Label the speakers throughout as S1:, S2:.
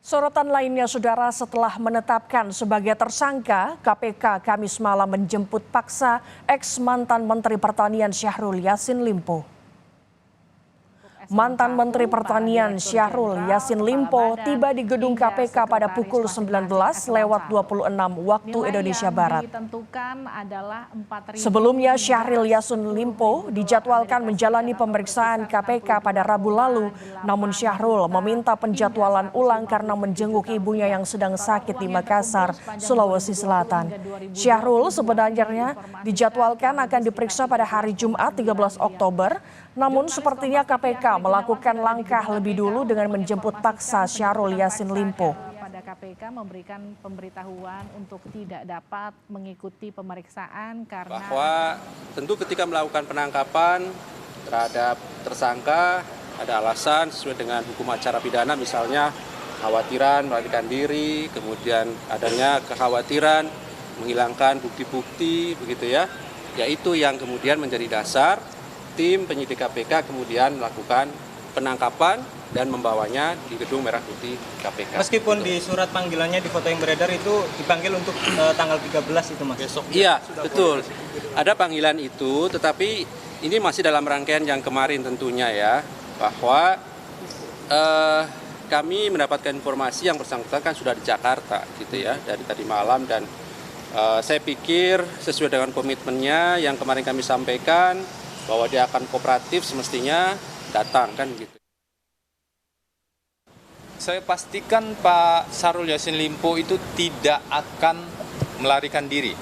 S1: Sorotan lainnya, Saudara, setelah menetapkan sebagai tersangka, KPK Kamis malam menjemput paksa ex-mantan Menteri Pertanian Syahrul Yassin Limpo. Mantan Menteri Pertanian Syahrul Yassin Limpo tiba di gedung KPK pada pukul 19.26 waktu Indonesia Barat. Sebelumnya, Syahrul Yassin Limpo dijadwalkan menjalani pemeriksaan KPK pada Rabu lalu. Namun Syahrul meminta penjadwalan ulang karena menjenguk ibunya yang sedang sakit di Makassar, Sulawesi Selatan. Syahrul sebenarnya dijadwalkan akan diperiksa pada hari Jumat 13 Oktober. Namun sepertinya KPK melakukan langkah lebih dulu dengan menjemput paksa Syahrul Yassin Limpo.
S2: Pada KPK memberikan pemberitahuan untuk tidak dapat mengikuti pemeriksaan karena
S3: bahwa tentu ketika melakukan penangkapan terhadap tersangka ada alasan sesuai dengan hukum acara pidana, misalnya kekhawatiran melarikan diri, kemudian adanya kekhawatiran menghilangkan bukti-bukti begitu ya. Yaitu yang kemudian menjadi dasar tim penyidik KPK kemudian melakukan penangkapan dan membawanya di Gedung Merah Putih KPK.
S4: Meskipun di surat panggilannya di foto yang beredar itu dipanggil untuk tanggal 13 itu, Mas?
S3: Besok. Iya, betul. Ada panggilan itu, tetapi ini masih dalam rangkaian yang kemarin tentunya ya, bahwa kami mendapatkan informasi yang bersangkutan kan sudah di Jakarta gitu ya, dari tadi malam, dan saya pikir sesuai dengan komitmennya yang kemarin kami sampaikan, bahwa dia akan kooperatif semestinya datang kan gitu.
S5: Saya pastikan Pak Syahrul Yassin Limpo itu tidak akan melarikan diri.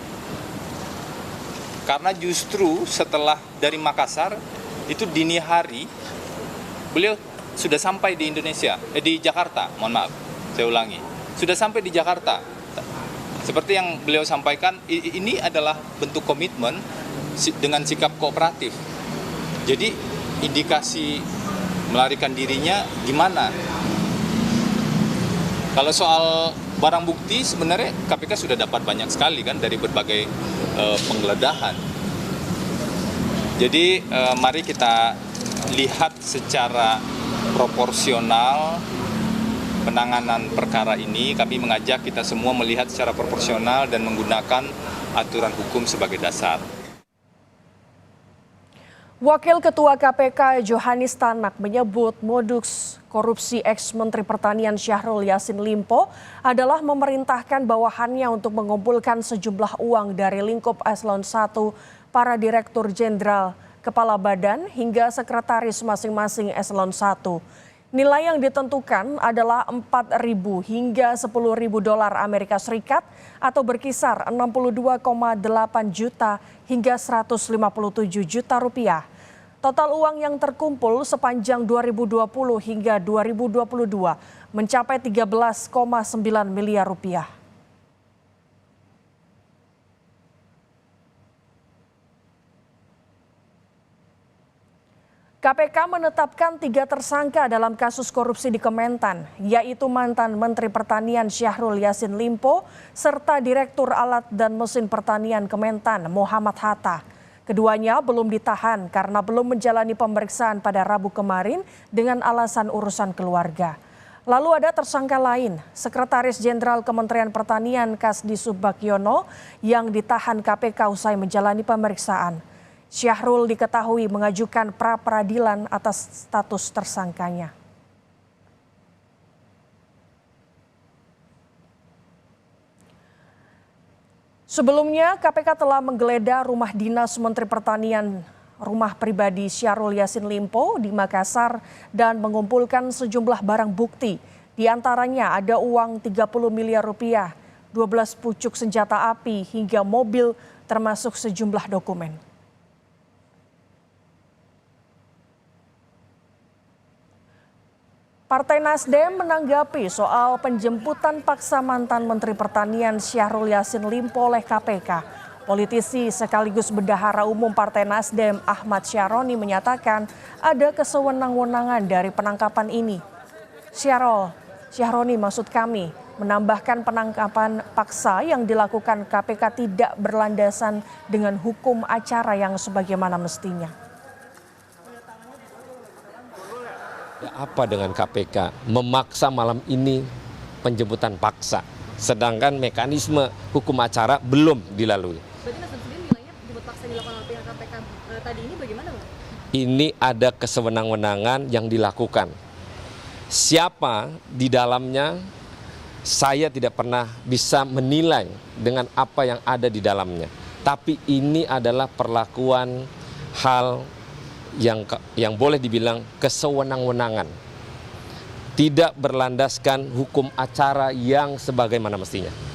S5: Karena justru setelah dari Makassar itu dini hari beliau sudah sampai di Indonesia, di Jakarta, mohon maaf, saya ulangi. Sudah sampai di Jakarta. Seperti yang beliau sampaikan, ini adalah bentuk komitmen dengan sikap kooperatif. Jadi indikasi melarikan dirinya gimana? Kalau soal barang bukti sebenarnya KPK sudah dapat banyak sekali kan dari berbagai penggeledahan. Jadi mari kita lihat secara proporsional penanganan perkara ini. Kami mengajak kita semua melihat secara proporsional dan menggunakan aturan hukum sebagai dasar.
S1: Wakil Ketua KPK Johanis Tanak menyebut modus korupsi ex-Menteri Pertanian Syahrul Yassin Limpo adalah memerintahkan bawahannya untuk mengumpulkan sejumlah uang dari lingkup eselon 1, para direktur jenderal, kepala badan, hingga sekretaris masing-masing eselon 1. Nilai yang ditentukan adalah 4.000 hingga 10.000 dolar Amerika Serikat atau berkisar 62,8 juta hingga 157 juta rupiah. Total uang yang terkumpul sepanjang 2020 hingga 2022 mencapai 13,9 miliar rupiah. KPK menetapkan 3 tersangka dalam kasus korupsi di Kementan, yaitu mantan Menteri Pertanian Syahrul Yassin Limpo serta Direktur Alat dan Mesin Pertanian Kementan Muhammad Hatta. Keduanya belum ditahan karena belum menjalani pemeriksaan pada Rabu kemarin dengan alasan urusan keluarga. Lalu ada tersangka lain, Sekretaris Jenderal Kementerian Pertanian Kasdi Subagiono yang ditahan KPK usai menjalani pemeriksaan. Syahrul diketahui mengajukan pra-peradilan atas status tersangkanya. Sebelumnya, KPK telah menggeledah rumah dinas Menteri Pertanian, rumah pribadi Syahrul Yassin Limpo di Makassar dan mengumpulkan sejumlah barang bukti. Di antaranya ada uang 30 miliar rupiah, 12 pucuk senjata api hingga mobil termasuk sejumlah dokumen. Partai Nasdem menanggapi soal penjemputan paksa mantan Menteri Pertanian Syahrul Yassin Limpo oleh KPK. Politisi sekaligus bendahara umum Partai Nasdem Ahmad Syaroni menyatakan ada kesewenang-wenangan dari penangkapan ini. Syaroni maksud kami menambahkan penangkapan paksa yang dilakukan KPK tidak berlandasan dengan hukum acara yang sebagaimana mestinya.
S6: Apa dengan KPK memaksa malam ini penjemputan paksa. Sedangkan mekanisme hukum acara belum dilalui.
S7: Berarti Nasdem sendiri nilainya jemput paksa yang dilakukan oleh pihak KPK tadi ini bagaimana, Bang?
S6: Ini ada kesewenang-wenangan yang dilakukan. Siapa di dalamnya, saya tidak pernah bisa menilai dengan apa yang ada di dalamnya. Tapi ini adalah perlakuan hal yang boleh dibilang kesewenang-wenangan. Tidak berlandaskan hukum acara yang sebagaimana mestinya.